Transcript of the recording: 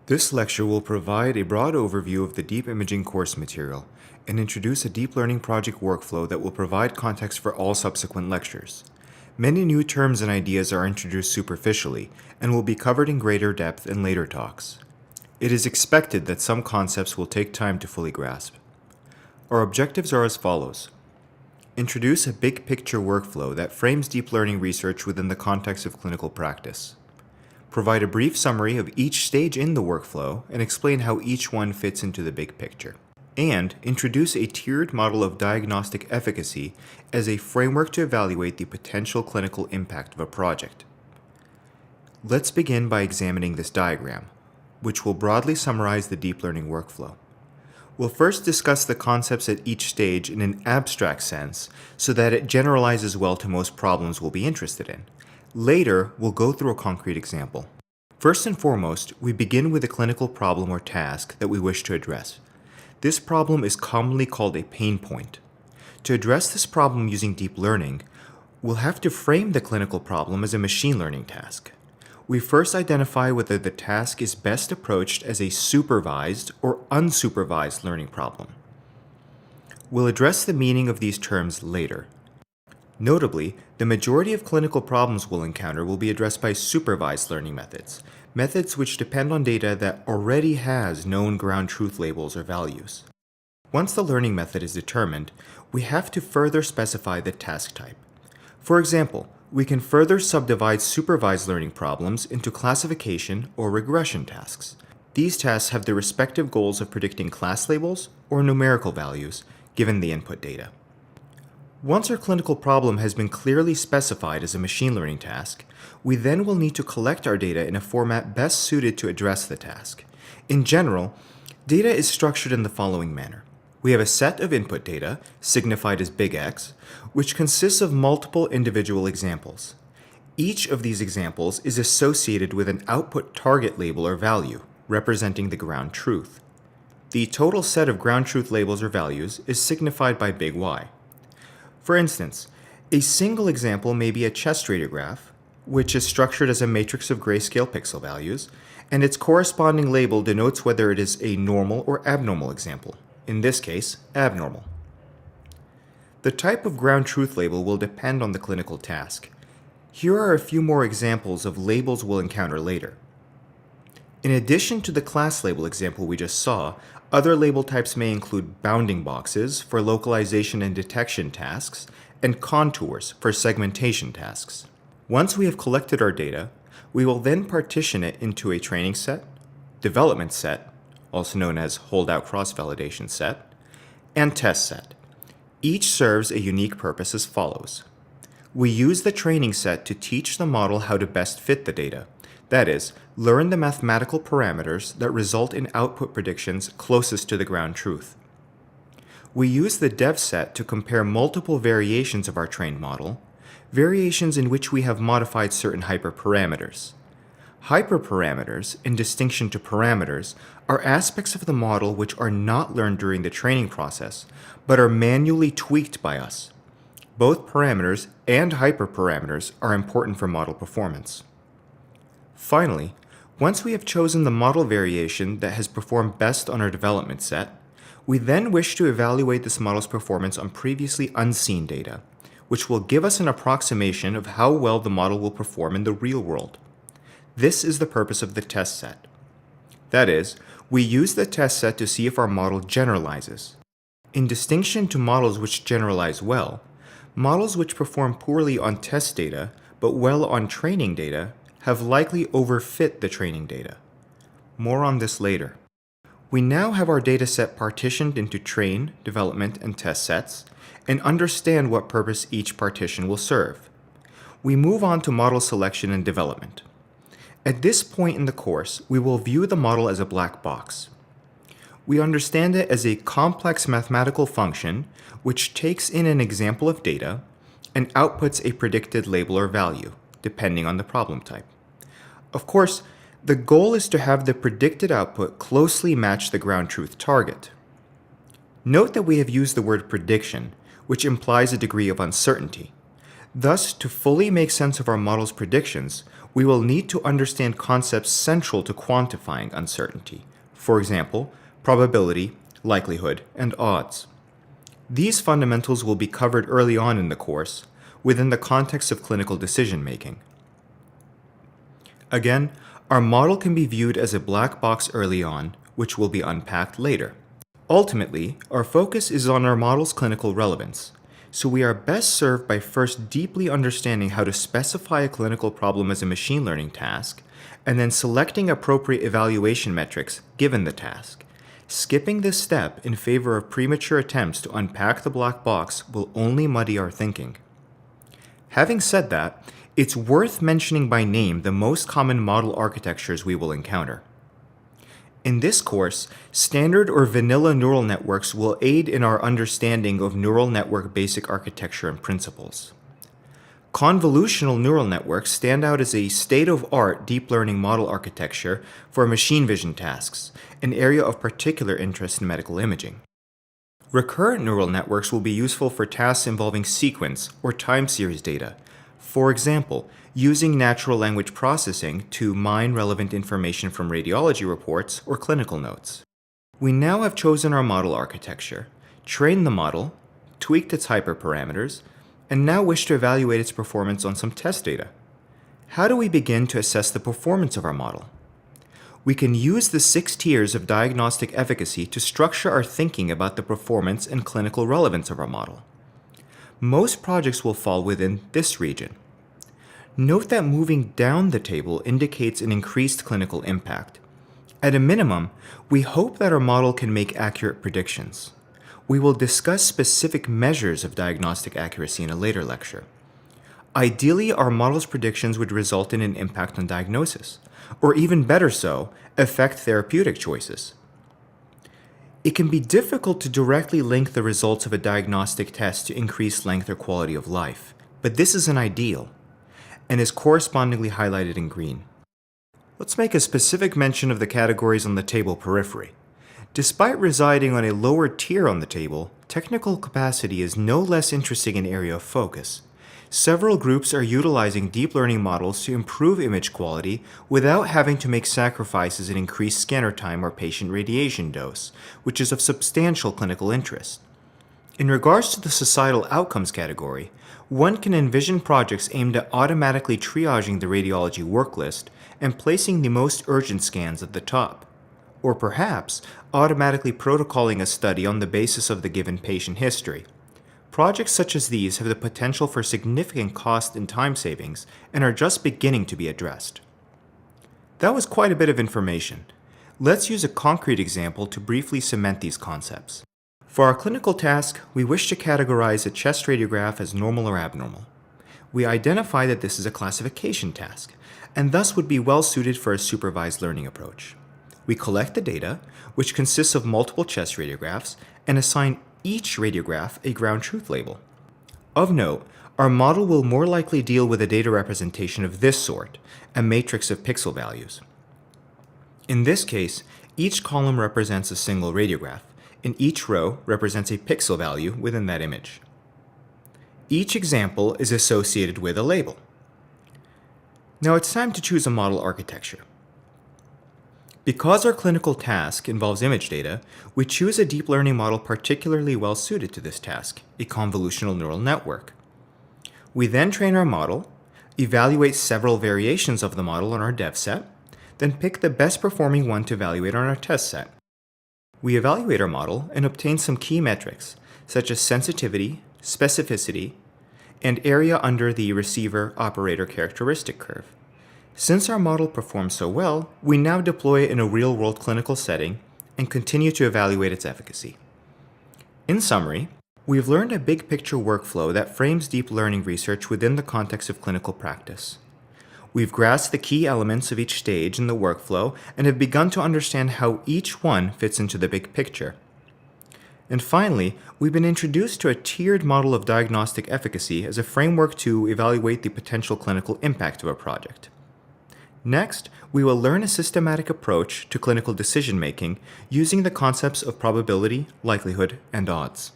This lecture will provide a broad overview of the deep imaging course material and introduce a deep learning project workflow that will provide context for all subsequent lectures. Many new terms and ideas are introduced superficially and will be covered in greater depth in later talks. It is expected that some concepts will take time to fully grasp. Our objectives are as follows. Introduce a big picture workflow that frames deep learning research within the context of clinical practice. Provide a brief summary of each stage in the workflow and explain how each one fits into the big picture. And introduce a tiered model of diagnostic efficacy as a framework to evaluate the potential clinical impact of a project. Let's begin by examining this diagram, which will broadly summarize the deep learning workflow. We'll first discuss the concepts at each stage in an abstract sense so that it generalizes well to most problems we'll be interested in. Later, we'll go through a concrete example. First and foremost, we begin with a clinical problem or task that we wish to address. This problem is commonly called a pain point. To address this problem using deep learning, we'll have to frame the clinical problem as a machine learning task. We first identify whether the task is best approached as a supervised or unsupervised learning problem. We'll address the meaning of these terms later. Notably, the majority of clinical problems we'll encounter will be addressed by supervised learning methods which depend on data that already has known ground truth labels or values. Once the learning method is determined, we have to further specify the task type. For example, we can further subdivide supervised learning problems into classification or regression tasks. These tasks have the respective goals of predicting class labels or numerical values given the input data. Once our clinical problem has been clearly specified as a machine learning task, we then will need to collect our data in a format best suited to address the task. In general, data is structured in the following manner. We have a set of input data, signified as big X, which consists of multiple individual examples. Each of these examples is associated with an output target label or value, representing the ground truth. The total set of ground truth labels or values is signified by big Y. For instance, a single example may be a chest radiograph, which is structured as a matrix of grayscale pixel values, and its corresponding label denotes whether it is a normal or abnormal example. In this case, abnormal. The type of ground truth label will depend on the clinical task. Here are a few more examples of labels we'll encounter later. In addition to the class label example we just saw, other label types may include bounding boxes for localization and detection tasks, and contours for segmentation tasks. Once we have collected our data, we will then partition it into a training set, development set, also known as holdout cross-validation set, and test set. Each serves a unique purpose as follows. We use the training set to teach the model how to best fit the data. That is, learn the mathematical parameters that result in output predictions closest to the ground truth. We use the dev set to compare multiple variations of our trained model, variations in which we have modified certain hyperparameters. Hyperparameters, in distinction to parameters, are aspects of the model which are not learned during the training process, but are manually tweaked by us. Both parameters and hyperparameters are important for model performance. Finally, once we have chosen the model variation that has performed best on our development set, we then wish to evaluate this model's performance on previously unseen data, which will give us an approximation of how well the model will perform in the real world. This is the purpose of the test set. That is, we use the test set to see if our model generalizes. In distinction to models which generalize well, models which perform poorly on test data but well on training data have likely overfit the training data. More on this later. We now have our data set partitioned into train, development, and test sets, and understand what purpose each partition will serve. We move on to model selection and development. At this point in the course, we will view the model as a black box. We understand it as a complex mathematical function which takes in an example of data and outputs a predicted label or value, depending on the problem type. Of course, the goal is to have the predicted output closely match the ground truth target. Note that we have used the word prediction, which implies a degree of uncertainty. Thus, to fully make sense of our model's predictions, we will need to understand concepts central to quantifying uncertainty. For example, probability, likelihood, and odds. These fundamentals will be covered early on in the course, within the context of clinical decision-making. Again, our model can be viewed as a black box early on, which will be unpacked later. Ultimately, our focus is on our model's clinical relevance, so we are best served by first deeply understanding how to specify a clinical problem as a machine learning task, and then selecting appropriate evaluation metrics given the task. Skipping this step in favor of premature attempts to unpack the black box will only muddy our thinking. Having said that, it's worth mentioning by name the most common model architectures we will encounter. In this course, standard or vanilla neural networks will aid in our understanding of neural network basic architecture and principles. Convolutional neural networks stand out as a state-of-the-art deep learning model architecture for machine vision tasks, an area of particular interest in medical imaging. Recurrent neural networks will be useful for tasks involving sequence or time series data. For example, using natural language processing to mine relevant information from radiology reports or clinical notes. We now have chosen our model architecture, trained the model, tweaked its hyperparameters, and now wish to evaluate its performance on some test data. How do we begin to assess the performance of our model? We can use the 6 tiers of diagnostic efficacy to structure our thinking about the performance and clinical relevance of our model. Most projects will fall within this region. Note that moving down the table indicates an increased clinical impact. At a minimum, we hope that our model can make accurate predictions. We will discuss specific measures of diagnostic accuracy in a later lecture. Ideally, our model's predictions would result in an impact on diagnosis, or even better so, affect therapeutic choices. It can be difficult to directly link the results of a diagnostic test to increased length or quality of life, but this is an ideal, and is correspondingly highlighted in green. Let's make a specific mention of the categories on the table periphery. Despite residing on a lower tier on the table, technical capacity is no less interesting an area of focus. Several groups are utilizing deep learning models to improve image quality without having to make sacrifices in increased scanner time or patient radiation dose, which is of substantial clinical interest. In regards to the societal outcomes category, one can envision projects aimed at automatically triaging the radiology work list and placing the most urgent scans at the top. Or perhaps automatically protocoling a study on the basis of the given patient history. Projects such as these have the potential for significant cost and time savings and are just beginning to be addressed. That was quite a bit of information. Let's use a concrete example to briefly cement these concepts. For our clinical task, we wish to categorize a chest radiograph as normal or abnormal. We identify that this is a classification task, and thus would be well suited for a supervised learning approach. We collect the data, which consists of multiple chest radiographs, and assign each radiograph a ground truth label. Of note, our model will more likely deal with a data representation of this sort, a matrix of pixel values. In this case, each column represents a single radiograph, and each row represents a pixel value within that image. Each example is associated with a label. Now it's time to choose a model architecture. Because our clinical task involves image data, we choose a deep learning model particularly well suited to this task, a convolutional neural network. We then train our model, evaluate several variations of the model on our dev set, then pick the best performing one to evaluate on our test set. We evaluate our model and obtain some key metrics, such as sensitivity, specificity, and area under the receiver-operator characteristic curve. Since our model performs so well, we now deploy it in a real-world clinical setting and continue to evaluate its efficacy. In summary, we've learned a big-picture workflow that frames deep learning research within the context of clinical practice. We've grasped the key elements of each stage in the workflow and have begun to understand how each one fits into the big picture. And finally, we've been introduced to a tiered model of diagnostic efficacy as a framework to evaluate the potential clinical impact of a project. Next, we will learn a systematic approach to clinical decision-making using the concepts of probability, likelihood, and odds.